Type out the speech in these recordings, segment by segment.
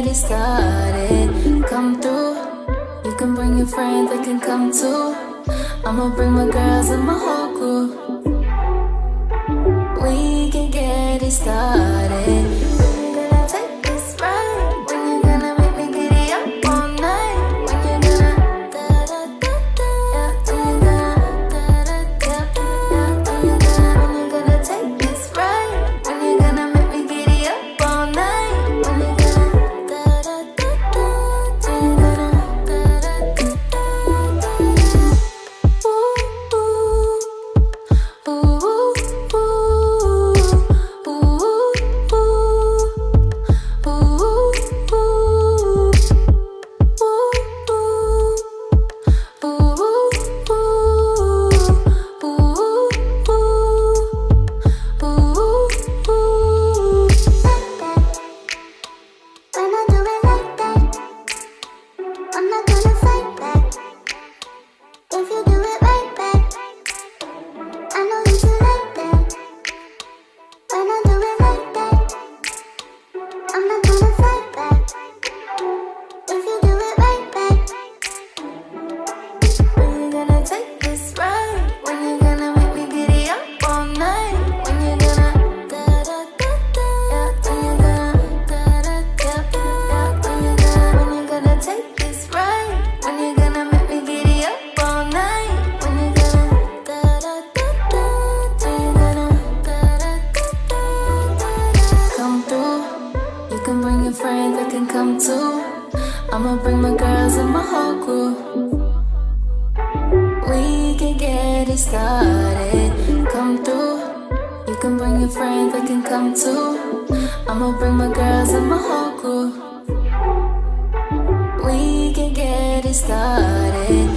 it started. Come through. You can bring your friends, they can come too. I'ma bring my girls and my whole crew. We can get it started. I'ma bring my girls and my whole crew. We can get it started. Come through. You can bring your friends, they can come too. I'ma bring my girls and my whole crew. We can get it started.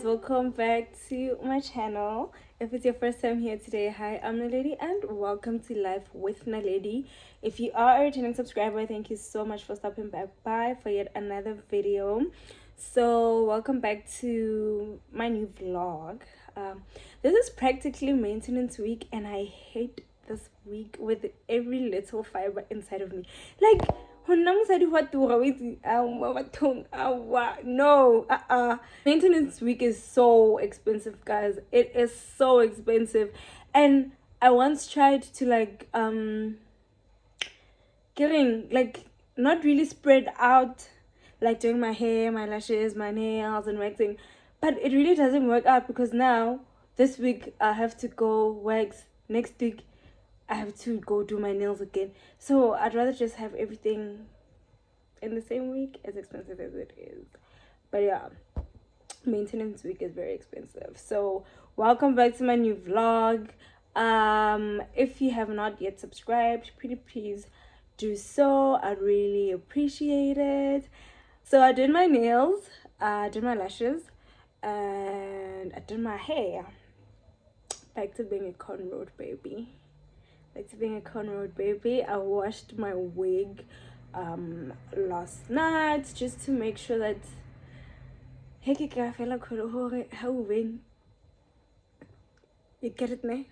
Welcome back to my channel. If it's your first time here today, hi, I'm Naledi and welcome to Life with Naledi. If you are a returning subscriber, thank you so much for stopping back by for yet another video. So welcome back to my new vlog. This is practically maintenance week and I hate this week with every little fiber inside of me. Like, no. Maintenance week is so expensive, guys. It is so expensive. And I once tried to not really spread out, like doing my hair, my lashes, my nails and waxing. But it really doesn't work out because now this week I have to go wax. Next week I have to go do my nails again. So I'd rather just have everything in the same week, as expensive as it is. But yeah, maintenance week is very expensive. So welcome back to my new vlog. If you have not yet subscribed, please do so. I'd really appreciate it. So I did my nails, I did my lashes, and I did my hair. Back to being a cornrowed baby. I washed my wig last night just to make sure that you get it, ne?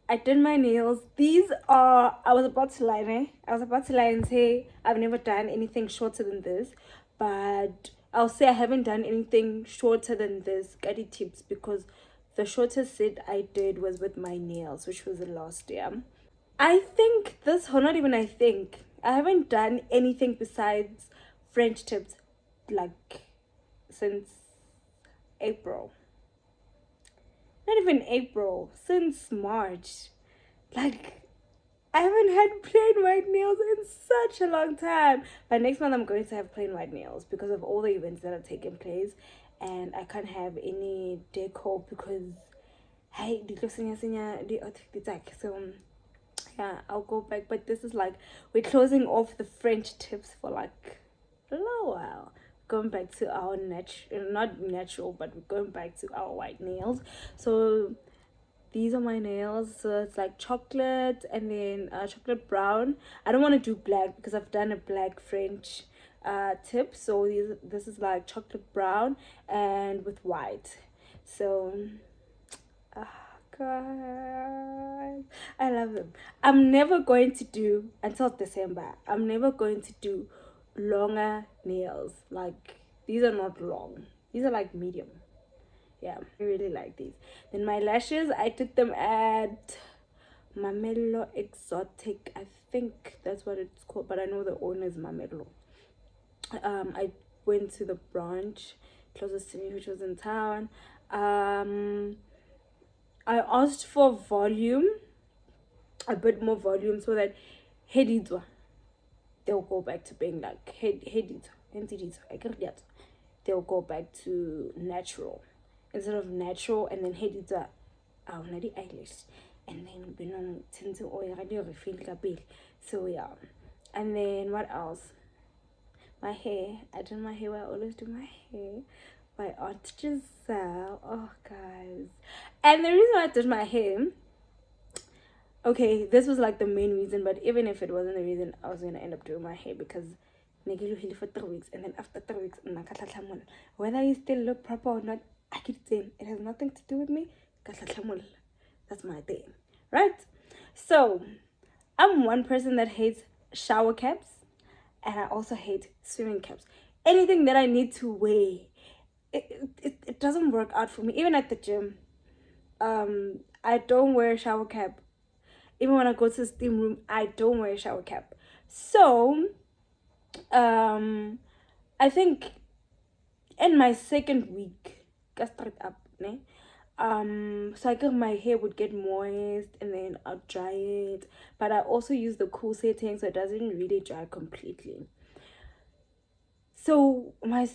I did my nails. These are, I was about to lie and say I've never done anything shorter than this, but I'll say I haven't done anything shorter than this Gadi tips because the shortest set I did was with my nails, which was the last year. I think this, or not even I think, I haven't done anything besides French tips like since April. Not even April, since March. Like, I haven't had plain white nails in such a long time. But next month I'm going to have plain white nails because of all the events that are taking place, and I can't have any decor because hey, so yeah, I'll go back. But this is like we're closing off the French tips for like a little while. Going back to our not natural, but we're going back to our white nails. So these are my nails. So it's like chocolate and then chocolate brown. I don't want to do black because I've done a black French tip. So this is like chocolate brown and with white. So God, I love them. I'm never going to do until December. I'm never going to do longer nails. Like these are not long. These are like medium. Yeah, I really like these. Then my lashes, I took them at Mamello Exotic. I think that's what it's called, but I know the owner is Mamello. I went to the branch closest to me, which was in town. I asked for volume, a bit more volume, so that headitwa they'll go back to being like they'll go back to natural instead of natural, and then headitwa the eyelash, and then tend to oil refill kapil. So yeah, and then what else? My hair. I did my hair. I always do my hair by Aunt Giselle. Oh, guys. And the reason why I did my hair, okay, this was like the main reason, but even if it wasn't the reason, I was going to end up doing my hair because Negelu for 3 weeks, and then after 3 weeks, whether you still look proper or not, I keep saying it has nothing to do with me. That's my thing, right? So, I'm one person that hates shower caps, and I also hate swimming caps. Anything that I need to wear, it doesn't work out for me. Even at the gym, I don't wear a shower cap. Even when I go to the steam room, I don't wear a shower cap. So, I think in my second week, so I guess my hair would get moist and then I'll dry it. But I also use the cool setting so it doesn't really dry completely. So my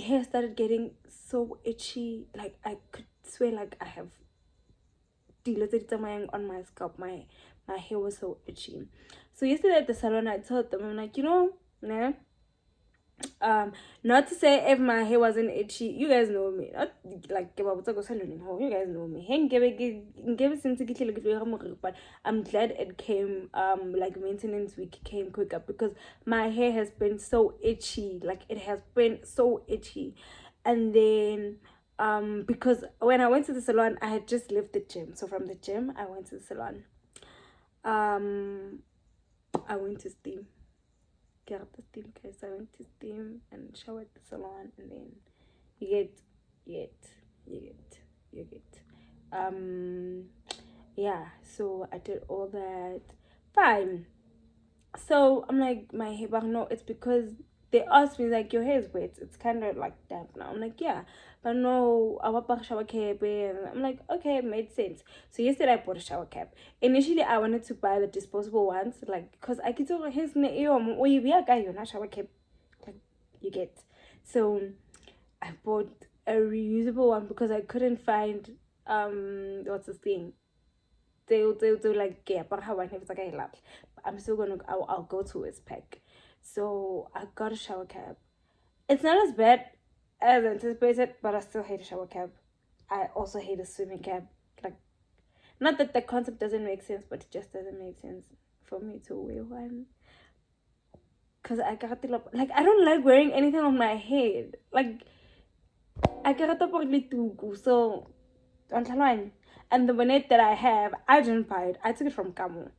hair started getting so itchy, like I could swear like I have on my scalp. My hair was so itchy. So yesterday at the salon I told them, I'm like, nah, not to say if my hair wasn't itchy, you guys know me, not like you guys know me, but I'm glad it came like maintenance week came quicker because my hair has been so itchy, like it has been so itchy. And then because when I went to the salon, I had just left the gym, so from the gym I went to the salon. I went to steam. Get up the steam, guys. I went to steam and shower at the salon, and then you get yeah, so I did all that. Fine. So I'm like, my hair, but no, it's because they asked me like, your hair is wet, it's kind of like damp now. I'm like, yeah, but no, I want shower cap. And I'm like, okay, it made sense. So yesterday I bought a shower cap. Initially I wanted to buy the disposable ones, like, because I get over his shower cap, like, you get. So I bought a reusable one because I couldn't find what's this thing, they'll like yeah, but how I have it's like I love. I'm still gonna I'll go to his pack. So I got a shower cap. It's not as bad as anticipated, but I still hate a shower cap. I also hate a swimming cap. Like, not that the concept doesn't make sense, but it just doesn't make sense for me to wear one. Cause I got like I don't like wearing anything on my head. Like I got so and the bonnet that I have, I didn't buy it. I took it from Kamu.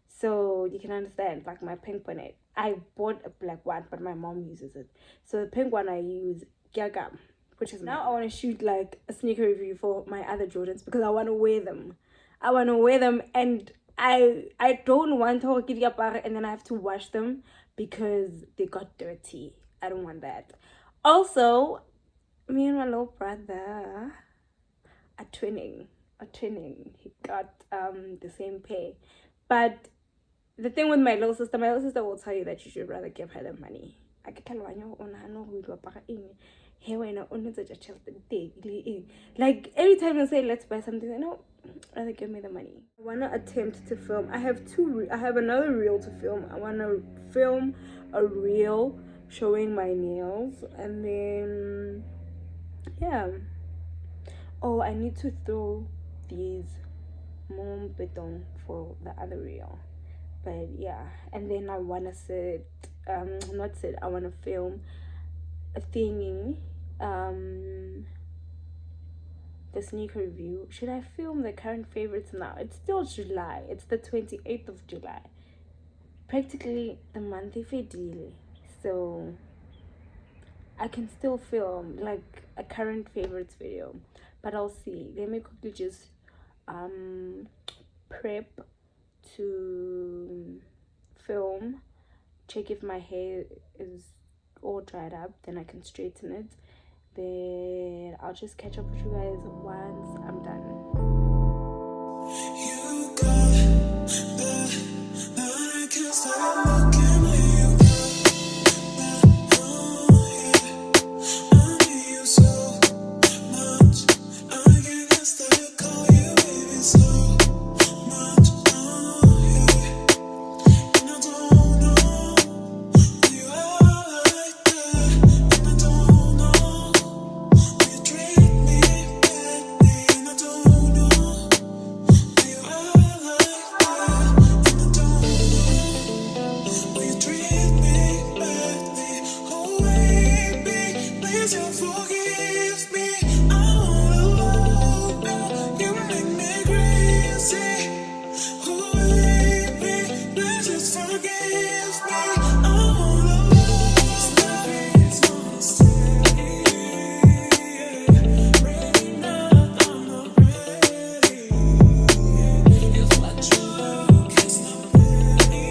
So you can understand, like my pink bonnet. I bought a black one, but my mom uses it. So the pink one I use, Gaga, which is now I want to shoot like a sneaker review for my other Jordans because I want to wear them. And I don't want to get and then I have to wash them because they got dirty. I don't want that. Also, me and my little brother are twinning. He got the same pair, but the thing with my little sister will tell you that you should rather give her the money. I can tell you on no like every time you say let's buy something, you know, rather give me the money. I wanna attempt to film. I have another reel to film. I wanna film a reel showing my nails, and then yeah. Oh, I need to throw these mom beton for the other reel. But yeah, and then I wanna I wanna film a thingy, the sneaker review. Should I film the current favorites now? It's still July. It's the 28th of July. Practically the month if daily. So I can still film like a current favorites video. But I'll see. Let me quickly just prep to film, check if my hair is all dried up, then I can straighten it. Then I'll just catch up with you guys once I'm done. You got I can't stop looking at you. I need you so much. I can't stop calling you baby so much. And I don't know who you are like that. And I don't know who you treat me badly. And I don't know who you are like that. And I don't know who you treat me badly. Oh baby, please don't forgive me. I wanna love you. You make me crazy. Oh baby, please just forgive me. I wanna love you. Ready now, I'm not ready. If I try, it's not ready.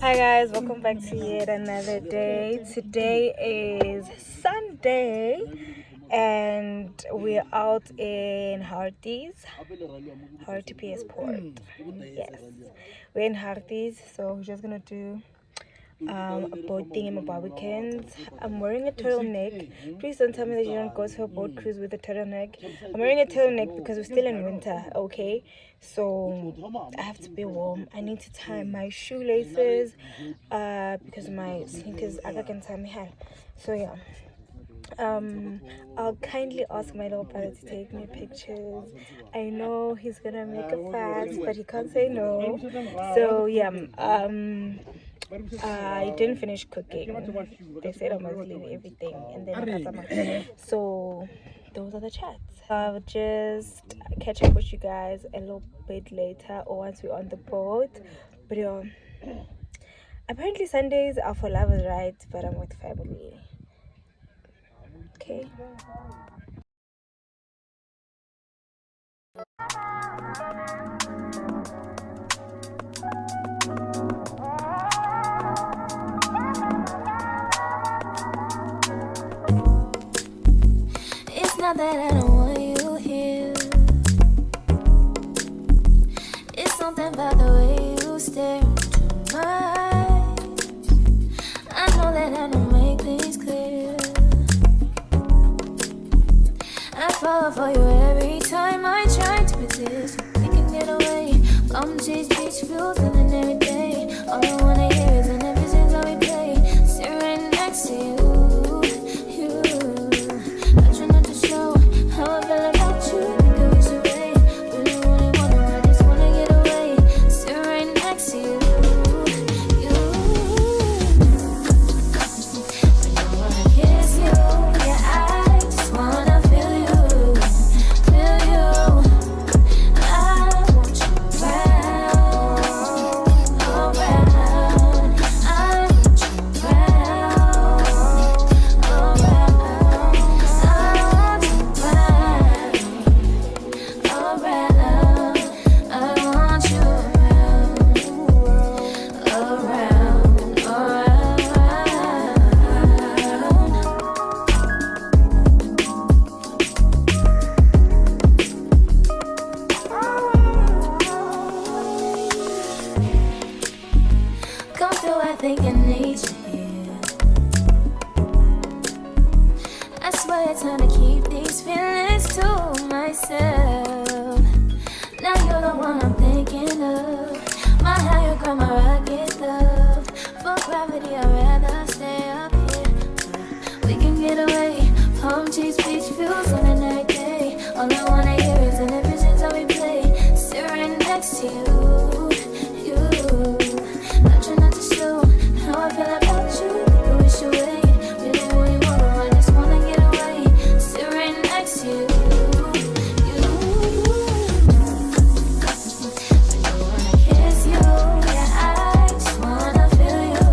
Hi guys, welcome back to yet another day. Today is Sunday and we're out in Hartbeespoort. Yes, we're in Harties, so we're just gonna do a boat thing in my weekends. I'm wearing a turtleneck. Please don't tell me that you don't go to a boat cruise with a turtleneck. I'm wearing a turtleneck because we're still in winter, okay? So I have to be warm. I need to tie my shoelaces because my sneakers I can tie my hair. So yeah. I'll kindly ask my little brother to take me pictures. I know he's gonna make a fuss, but he can't say no. So yeah, I didn't finish cooking. They said I must leave everything and then so those are the chats. I'll just catch up with you guys a little bit later or once we're on the boat. But yeah, apparently Sundays are for lovers, right? But I'm with family. Okay. It's not that I don't want you here. It's something about the way you stare into my eyes. I know that I don't make things clear. I fall for you every time I try to resist. We can get away, come chase beach views and then every day. All I wanna hear is an episode that we play. Sit right next to you. I try not to show how I feel about you. Think I wish away. Really wanna, I just wanna get away. Sit right next to you. I don't wanna kiss you. Yeah, I just wanna feel you. I want you around, around. I want you around, around. I want you around, around. I want you around, come through, I think I need you here. I swear it's time to keep these feelings to myself. Now you're the one I'm thinking of. My higher ground, my rocket love. For gravity, I'd rather stay up here. We can get away, palm trees, beach views on a night day. All I wanna hear is an episode that we play. Sit right next to you. I try not to show how I feel about you. Think I wish away. Really wanna, I just wanna get away. Sit right next to you. I don't wanna kiss you. Yeah, I just wanna feel you.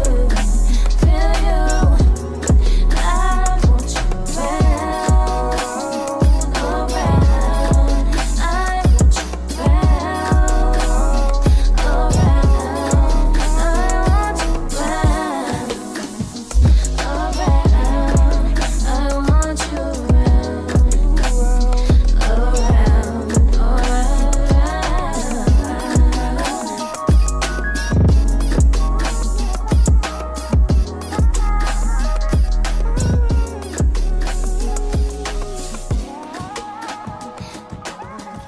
I want you around, around. I want you around, around. I want you around, around. I want you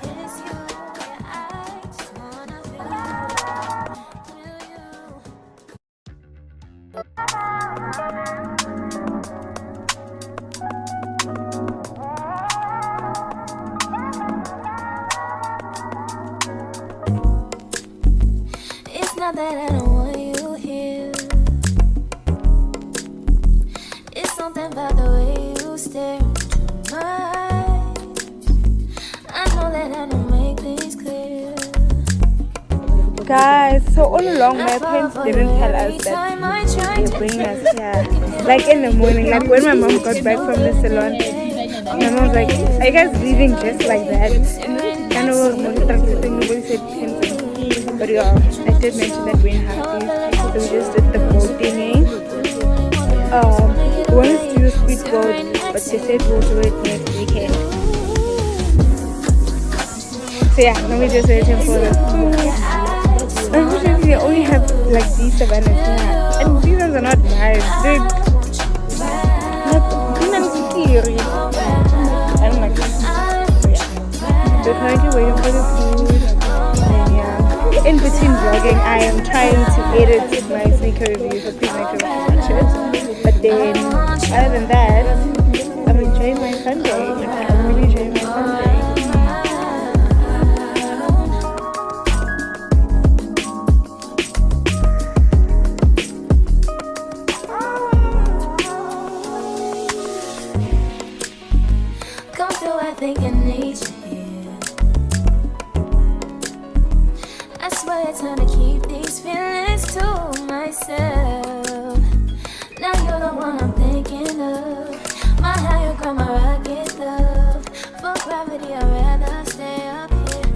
kiss you. Yeah, I just wanna feel you. It's not that I don't want you here. It's something about the way you stare into my eyes. I know that I don't make things clear. Guys, so all along my parents didn't tell us that they bring us here. Like in the morning, like when my mom got back from the salon, my mom was like, "Are you guys leaving just like that?" And nobody said anything. But yeah, I did mention that we're in Hartbeespoort. So we just did the boat thingy. We wanted to do the speedboat, but they said we'll do it next weekend. So yeah, now we're just waiting for the food. Unfortunately, they only have like these savannas here, and these ones are not nice. They're like peanuts theory. I don't like them. So yeah, we're currently waiting for the food. And yeah, in between vlogging, I am trying to edit my sneaker review, so please make sure to watch it. But then, other than that, I'm enjoying my Sunday. I'm really enjoying my Sunday. Think I need you. I swear it's time to keep these feelings to myself. Now you're the one I'm thinking of. My higher ground, my rocket love. For gravity, I'd rather stay up here.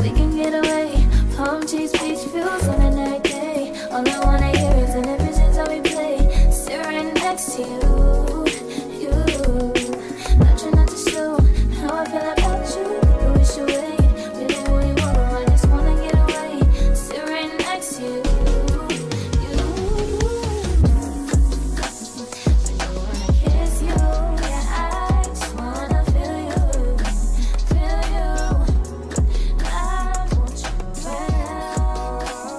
We can get away. Palm trees, beach views on a night day. All I wanna hear is in the visions that we play. Sit right next to you. Not trying not to show how I feel about you. Think we should wait. Really, really wanna. I just wanna get away. Sit right next to you. I wanna kiss you. Yeah, I just wanna feel you. Feel you. I want you around. I want you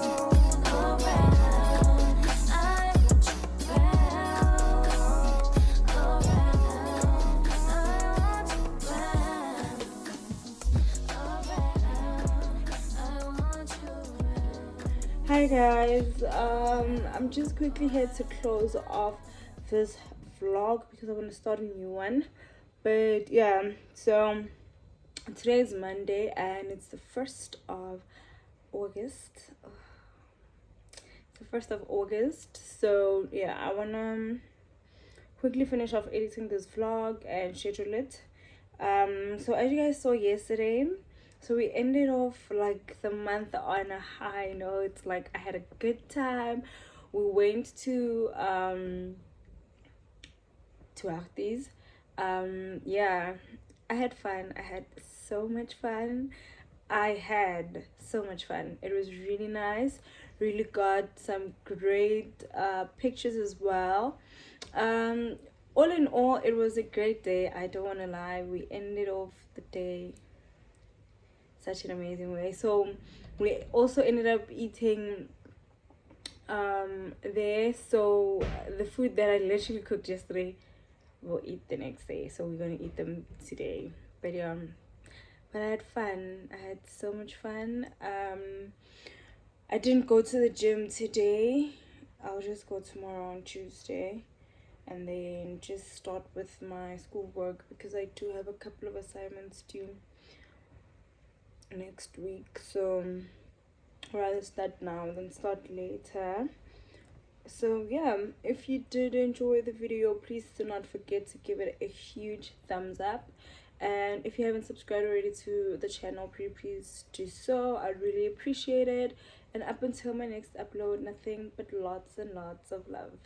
Hi guys, I'm just quickly here to close off this vlog because I want to start a new one. But yeah, so today is Monday and it's the 1st of August. It's the 1st of August. So yeah, I wanna quickly finish off editing this vlog and schedule it. So as you guys saw yesterday, so we ended off like the month on a high note. Like I had a good time. We went to Hartbeespoort. Yeah, I had fun. I had so much fun. It was really nice. Really got some great pictures as well. All in all, it was a great day. I don't want to lie. We ended off the day such an amazing way. So we also ended up eating there. So the food that I literally cooked yesterday, we'll eat the next day. So we're gonna eat them today. But yeah, but I had fun. I had so much fun. I didn't go to the gym today. I'll just go tomorrow on Tuesday and then just start with my schoolwork because I do have a couple of assignments due next week. So rather start now than start later. So yeah, if you did enjoy the video, please do not forget to give it a huge thumbs up. And if you haven't subscribed already to the channel, please do so. I'd really appreciate it. And up until my next upload, nothing but lots and lots of love.